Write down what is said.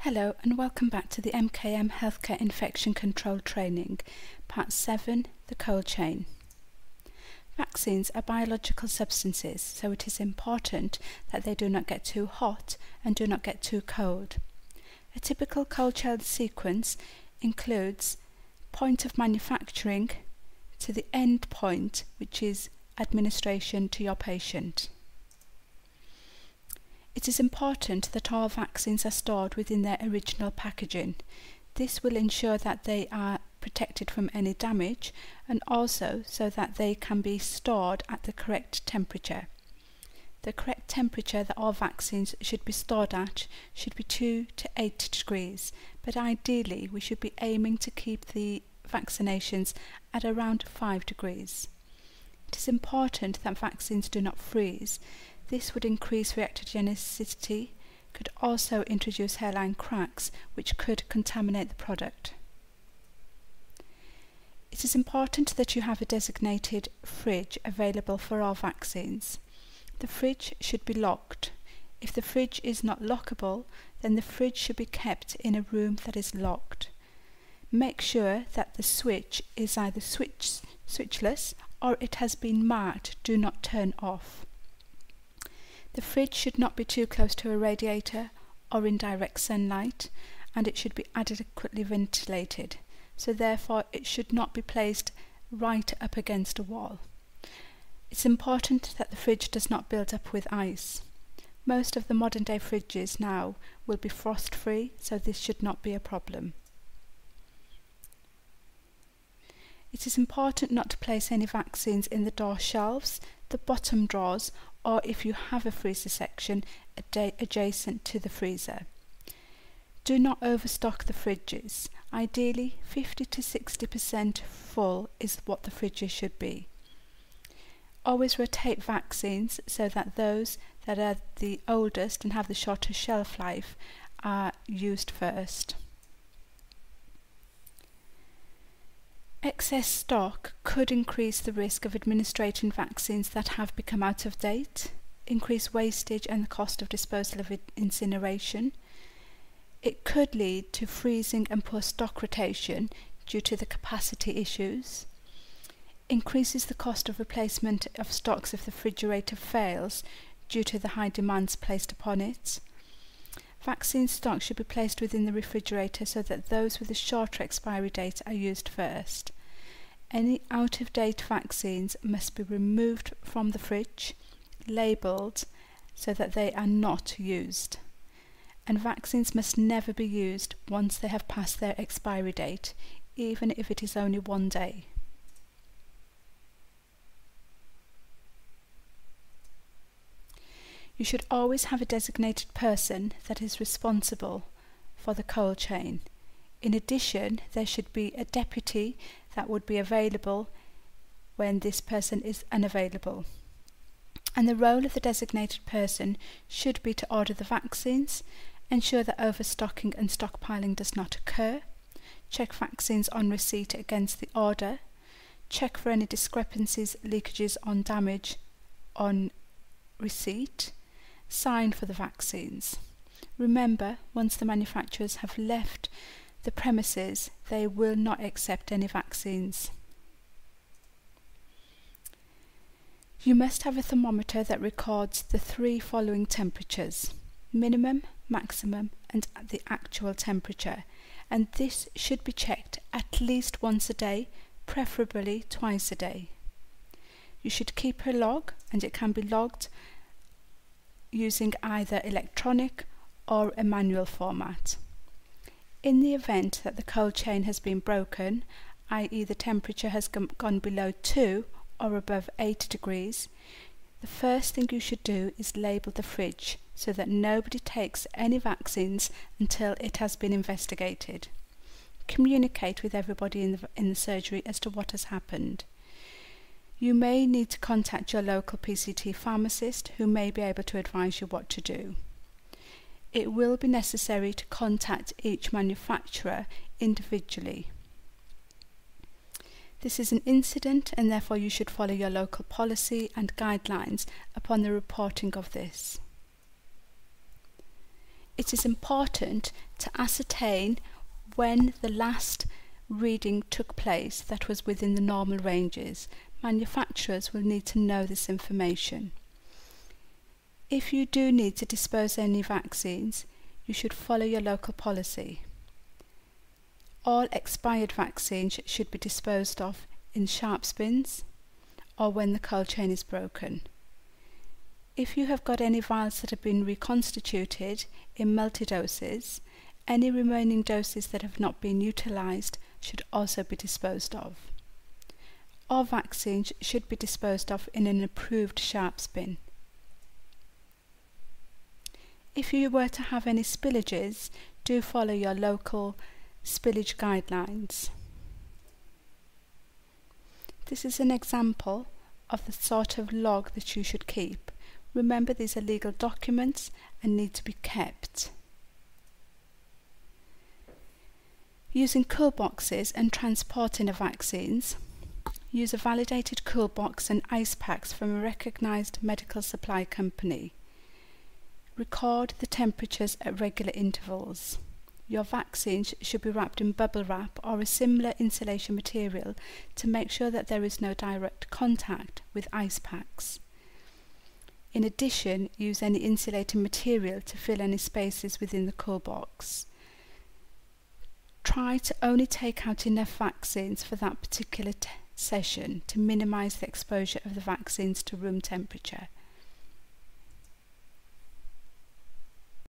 Hello and welcome back to the MKM Healthcare Infection Control Training, Part 7, the cold chain. Vaccines are biological substances, so it is important that they do not get too hot and do not get too cold. A typical cold chain sequence includes point of manufacturing to the end point, which is administration to your patient. It is important that all vaccines are stored within their original packaging. This will ensure that they are protected from any damage and also so that they can be stored at the correct temperature. The correct temperature that all vaccines should be stored at should be 2 to 8 degrees, but ideally we should be aiming to keep the vaccinations at around 5 degrees. It is important that vaccines do not freeze. This would increase reactogenicity, could also introduce hairline cracks, which could contaminate the product. It is important that you have a designated fridge available for all vaccines. The fridge should be locked. If the fridge is not lockable, then the fridge should be kept in a room that is locked. Make sure that the switch is either switchless or it has been marked "Do not turn off." The fridge should not be too close to a radiator or in direct sunlight, and it should be adequately ventilated, so therefore it should not be placed right up against a wall. It's important that the fridge does not build up with ice. Most of the modern day fridges now will be frost free, so this should not be a problem. It is important not to place any vaccines in the door shelves, the bottom drawers, or if you have a freezer section adjacent to the freezer. Do not overstock the fridges. Ideally, 50 to 60% full is what the fridges should be. Always rotate vaccines so that those that are the oldest and have the shorter shelf life are used first. Excess stock could increase the risk of administering vaccines that have become out of date, increase wastage and the cost of disposal of incineration. It could lead to freezing and poor stock rotation due to the capacity issues, increases the cost of replacement of stocks if the refrigerator fails due to the high demands placed upon it. Vaccine stock should be placed within the refrigerator so that those with a shorter expiry date are used first. Any out-of-date vaccines must be removed from the fridge, labelled so that they are not used. And vaccines must never be used once they have passed their expiry date, even if it is only 1 day. You should always have a designated person that is responsible for the cold chain. In addition, there should be a deputy that would be available when this person is unavailable. And the role of the designated person should be to order the vaccines, ensure that overstocking and stockpiling does not occur, check vaccines on receipt against the order, check for any discrepancies, leakages or damage on receipt, sign for the vaccines. Remember, once the manufacturers have left the premises, they will not accept any vaccines. You must have a thermometer that records the 3 following temperatures: minimum, maximum and the actual temperature, and this should be checked at least once a day, preferably twice a day. You should keep a log, and it can be logged using either electronic or a manual format. In the event that the cold chain has been broken, i.e. the temperature has gone below 2 or above 8 degrees, the first thing you should do is label the fridge so that nobody takes any vaccines until it has been investigated. Communicate with everybody in the surgery as to what has happened. You may need to contact your local PCT pharmacist, who may be able to advise you what to do. It will be necessary to contact each manufacturer individually. This is an incident, and therefore you should follow your local policy and guidelines upon the reporting of this. It is important to ascertain when the last reading took place that was within the normal ranges. Manufacturers will need to know this information. If you do need to dispose any vaccines, you should follow your local policy. All expired vaccines should be disposed of in sharps bins or when the cold chain is broken. If you have got any vials that have been reconstituted in multi-doses, any remaining doses that have not been utilised should also be disposed of. All vaccines should be disposed of in an approved sharps bin. If you were to have any spillages, do follow your local spillage guidelines. This is an example of the sort of log that you should keep. Remember, these are legal documents and need to be kept. Using cool boxes and transporting the vaccines, use a validated cool box and ice packs from a recognised medical supply company. Record the temperatures at regular intervals. Your vaccines should be wrapped in bubble wrap or a similar insulation material to make sure that there is no direct contact with ice packs. In addition, use any insulating material to fill any spaces within the cool box. Try to only take out enough vaccines for that particular session to minimise the exposure of the vaccines to room temperature.